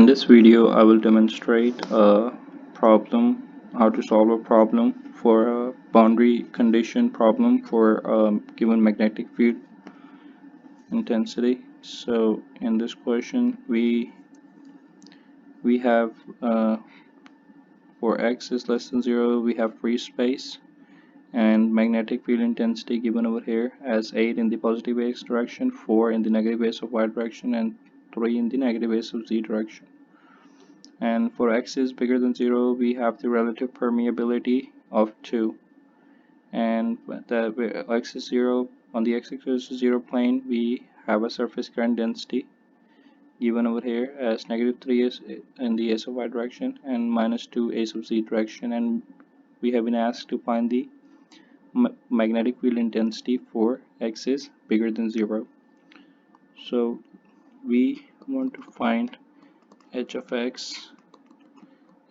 In this video, I will demonstrate how to solve a problem for a boundary condition problem for a given magnetic field intensity. So in this question, we have for x is less than 0, we have free space and magnetic field intensity given over here as 8 in the positive x direction, 4 in the negative x of y direction, and 3 in the negative x of z direction. And for x is bigger than 0, we have the relative permeability of 2, and the x is 0 on the x equals to 0 plane, we have a surface current density given over here as negative 3 is in the s of y direction and minus 2 a of z direction, and we have been asked to find the magnetic field intensity for x is bigger than 0. So we want to find h of x,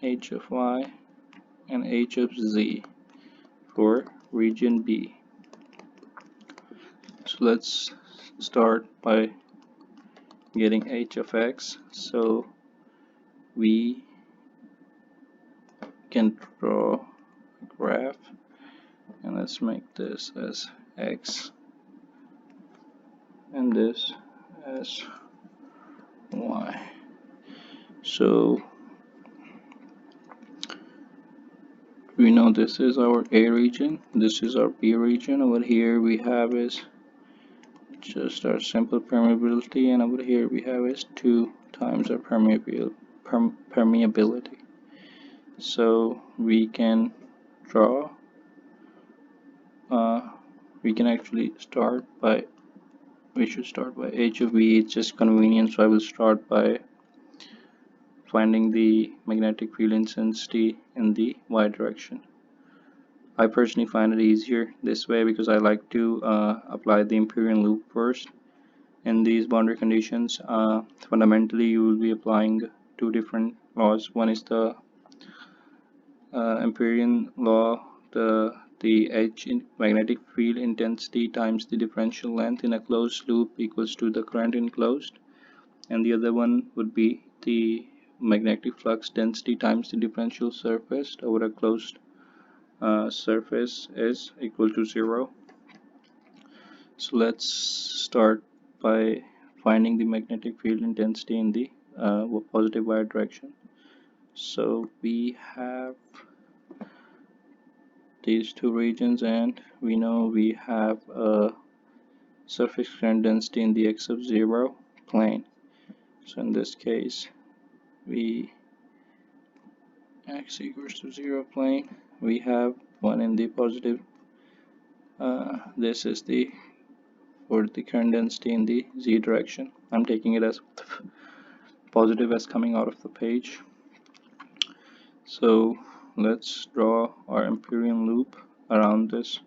h of y, and h of z for region B. So let's start by getting h of x. So we can draw a graph, and let's make this as x and this as y. So we know this is our A region, this is our B region. Over here we have is just our simple permeability, and over here we have is 2 times our permeability. So we can draw, we can actually start by, we should start by h of v. It's just convenient, so I will start by finding the magnetic field intensity in the y direction. I personally find it easier this way because I like to apply the Ampérian loop first. In these boundary conditions, fundamentally you will be applying two different laws. One is the Ampérian law, the H in magnetic field intensity times the differential length in a closed loop equals to the current enclosed, and the other one would be the magnetic flux density times the differential surface over a closed surface is equal to 0. So let's start by finding the magnetic field intensity in the positive y direction. So we have these two regions, and we know we have a surface current density in the x of 0 plane. So in this case, we x equals to 0 plane, we have one in the positive, this is the for the current density in the z direction. I'm taking it as positive as coming out of the page. So let's draw our Ampérian loop around this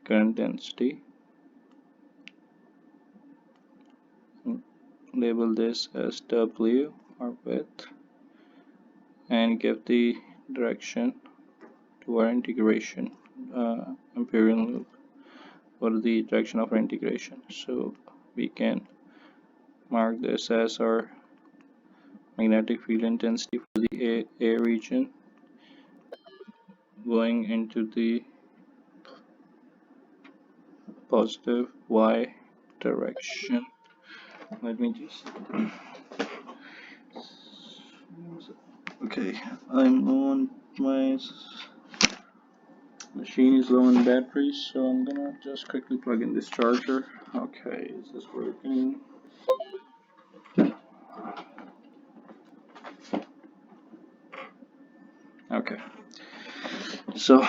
current density. Label this as W, our width, and give the direction to our integration Ampérian loop, or the direction of our integration. So we can mark this as our magnetic field intensity for the A region going into the positive y direction. Let me just, okay, I'm on, my machine is low on batteries, so I'm gonna just quickly plug in this charger. Okay, is this working? Okay, so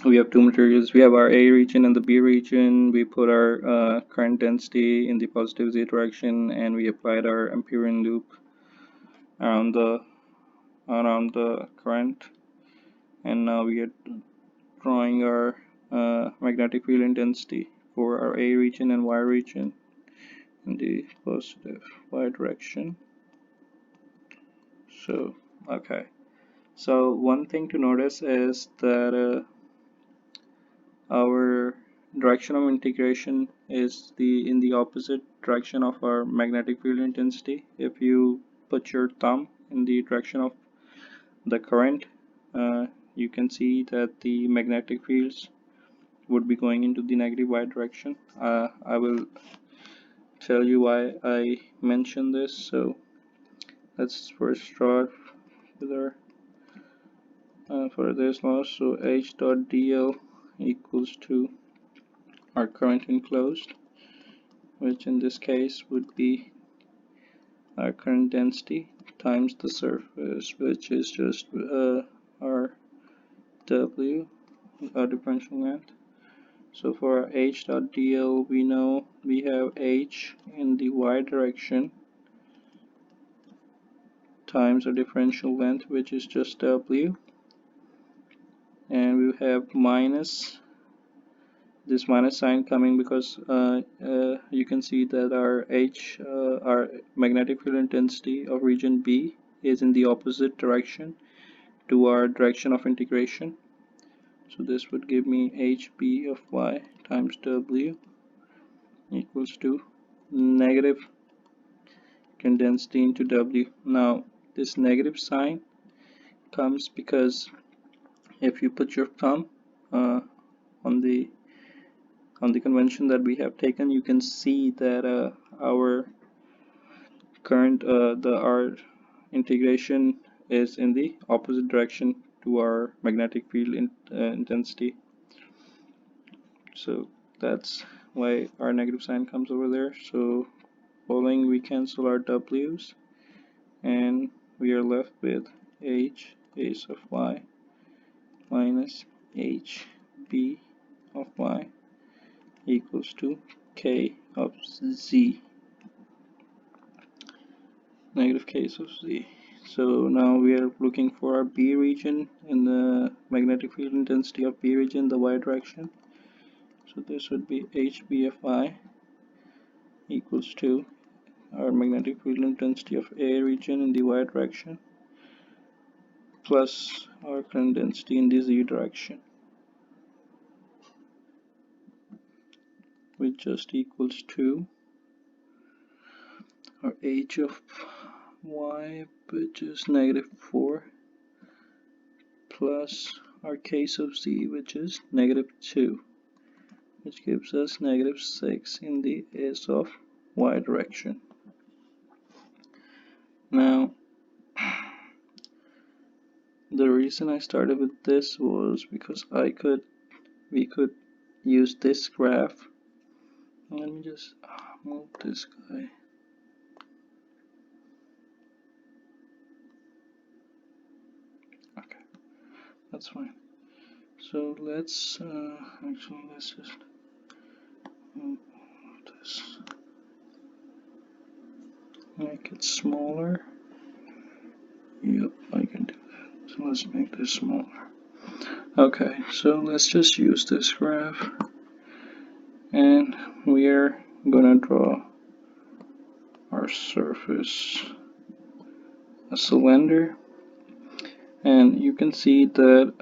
we have two materials. We have our A region and the B region. We put our current density in the positive z direction, and we applied our Ampérian loop around the current, and now we are drawing our magnetic field intensity for our A region and Y region in the positive y direction. So okay, so one thing to notice is that our direction of integration is in the opposite direction of our magnetic field intensity. If you put your thumb in the direction of the current, you can see that the magnetic fields would be going into the negative y direction. I will tell you why I mentioned this. So let's first start with our for this law. So H dot dl equals to our current enclosed, which in this case would be our current density times the surface, which is just our W, our differential length. So for our H dot dl, we know we have H in the y direction times our differential length, which is just W, and we have minus this minus sign coming because you can see that our magnetic field intensity of region B is in the opposite direction to our direction of integration. So this would give me HB of y times W equals to negative density into W. Now this negative sign comes because if you put your thumb on the convention that we have taken, you can see that our current our integration is in the opposite direction to our magnetic field intensity. So that's why our negative sign comes over there. So following, we cancel our W's and we are left with H base of y minus H b of y equals to K of z, negative K's of z. So now we are looking for our B region in the magnetic field intensity of B region, the y direction. So this would be HB of I equals to our magnetic field intensity of A region in the y direction plus our current density in the z direction, which just equals to our H of y, which is negative 4, plus our K's of z, which is negative 2, which gives us negative 6 in the S of y direction. Now, the reason I started with this was because we could use this graph. Let me just move this guy. Okay, that's fine. So let's let's just move this, make it smaller. Yep, I can do that. So let's make this smaller. Okay, so let's just use this graph, and we are gonna draw our surface, a cylinder, and you can see that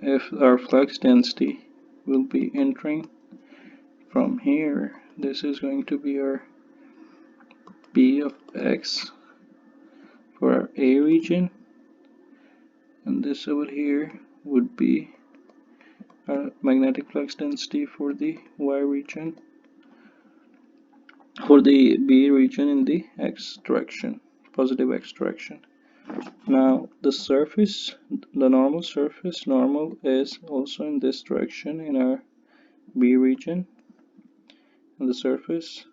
if our flux density will be entering from here, this is going to be our B of x for our A region, and this over here would be our magnetic flux density for the Y region, for the B region in the x direction, positive x direction. Now the surface, the normal surface, normal is also in this direction in our B region, and the surface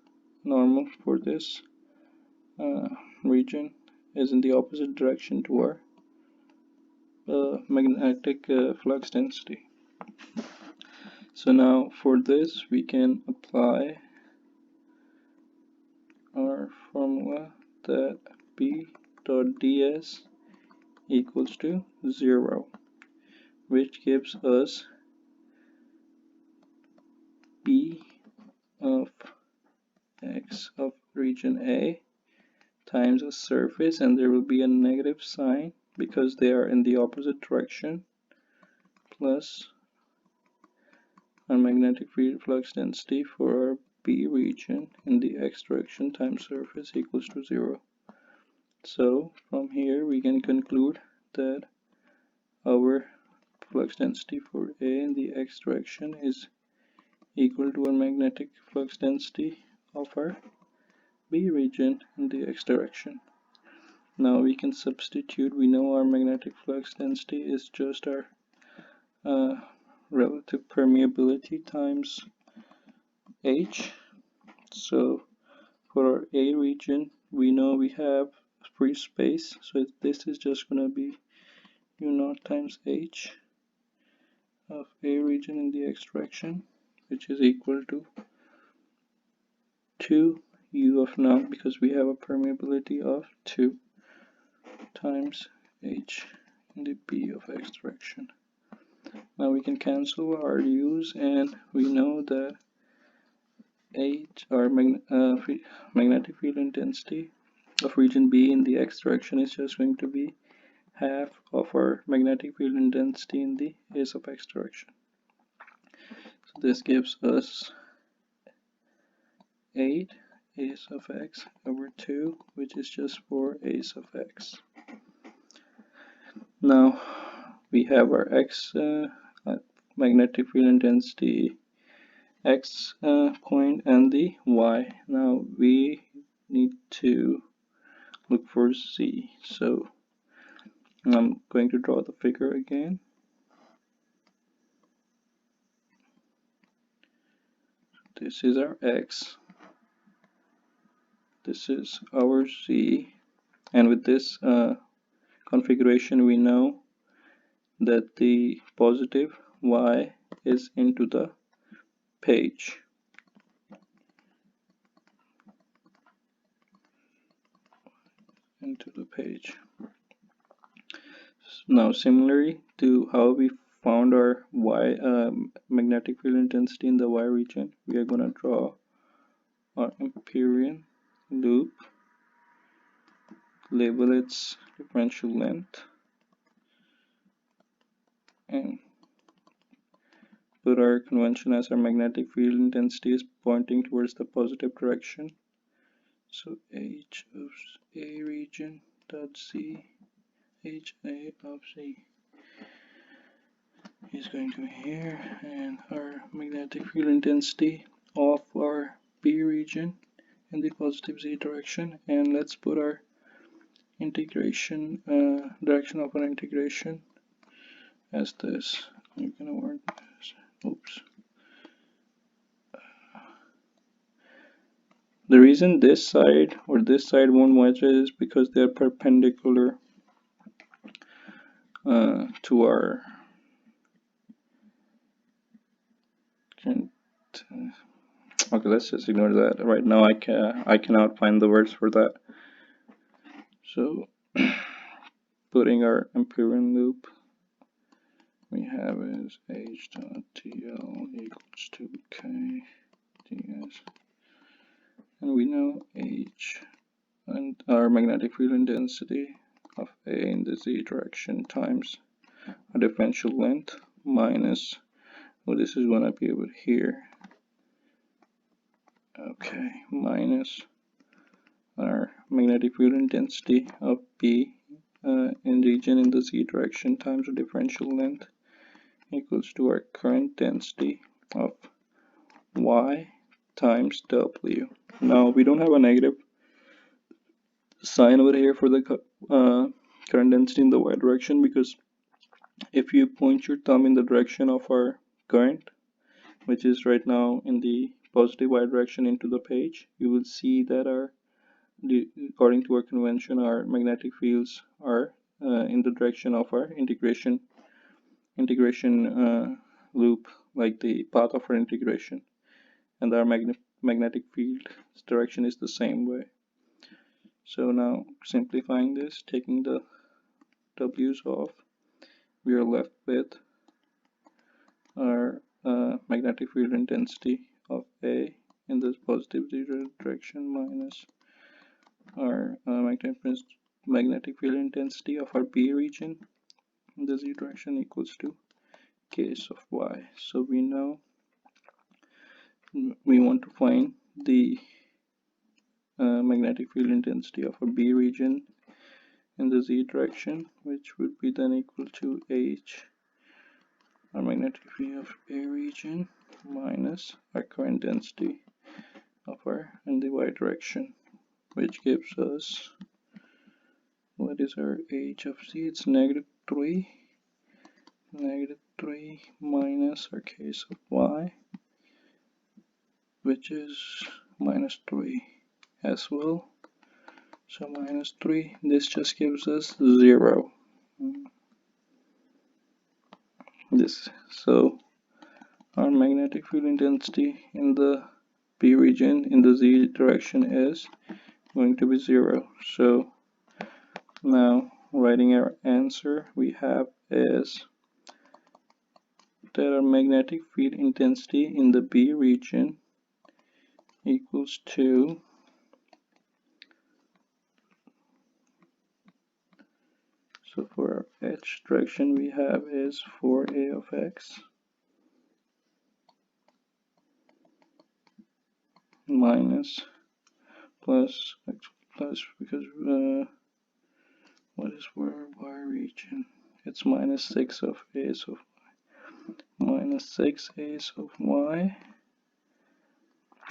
normal for this region is in the opposite direction to our magnetic flux density. So now for this we can apply our formula that B dot ds equals to 0, which gives us B of x of region A times a surface, and there will be a negative sign because they are in the opposite direction, plus our magnetic field flux density for our B region in the x direction times surface equals to 0. So from here we can conclude that our flux density for A in the x direction is equal to our magnetic flux density of our B region in the x direction. Now we can substitute. We know our magnetic flux density is just our relative permeability times H. So for our A region, we know we have free space, so this is just going to be u0 times H of A region in the x direction, which is equal to 2 u of naught, because we have a permeability of 2 times H in the B of x direction. Now we can cancel our u's, and we know that H, our magnetic field intensity of region B in the x direction, is just going to be half of our magnetic field intensity in the S of x direction. So this gives us 8 S of x over 2, which is just for S of x. Now we have our x magnetic field intensity x point and the y. Now we need to look for z. So I'm going to draw the figure again. This is our x. This is our z. And with this configuration, we know that the positive y is into the page. Now similarly to how we found our y magnetic field intensity in the y region, we are going to draw our Amperian loop, label its differential length, and put our convention as our magnetic field intensity is pointing towards the positive direction. So H of A region dot Z, HA of Z is going to be here, and our magnetic field intensity of our B region in the positive Z direction. And let's put our integration direction of our integration as this. I'm gonna work this. Oops. The reason this side or this side won't match is because they're perpendicular to our okay, let's just ignore that. Right now I cannot find the words for that. So putting our Amperian loop, we have is H dot TL equals to K ds, and we know H and our magnetic field intensity of A in the Z direction times a differential length minus, well, this is going to be over here, okay, minus our magnetic field intensity of B in region in the Z direction times the differential length equals to our current density of Y times W. Now we don't have a negative sign over here for the current density in the Y direction, because if you point your thumb in the direction of our current, which is right now in the positive Y direction into the page, you will see that according to our convention, our magnetic fields are in the direction of our integration loop, like the path of our integration, and our magnetic field direction is the same way. So now simplifying this, taking the W's off, we are left with our magnetic field intensity of A in this positive zero direction minus our magnetic field intensity of our B region in the Z direction equals to Ks of Y. So we know we want to find the magnetic field intensity of a B region in the z direction, which would be then equal to h, our magnetic field of A region, minus our current density of our in the y direction, which gives us, what is our h of z? It's -3, -3 minus our case of y, which is -3 as well. So -3, this just gives us 0. This, so our magnetic field intensity in the B region in the z direction is going to be 0. So now writing our answer we have is that our magnetic field intensity in the B region equals to so for our h direction we have is 4a of x minus plus because what is for our y region? It's minus 6 of a, so minus 6a of y,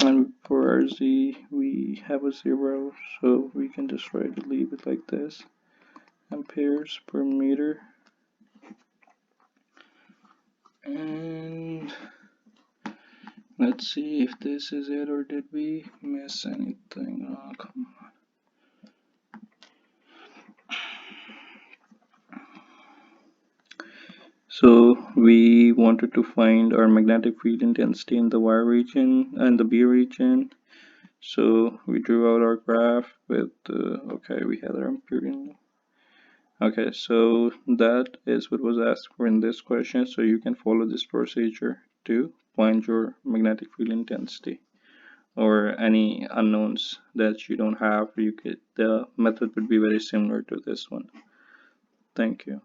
and for our z we have a 0, so we can just leave it like this, amperes per meter. And let's see if this is it or did we miss anything. Oh, come on. So we wanted to find our magnetic field intensity in the y region and the b region. So we drew out our graph with okay, we had our ampere. Okay, so that is what was asked for in this question. So you can follow this procedure to find your magnetic field intensity or any unknowns that you don't have. You could, the method would be very similar to this one. Thank you.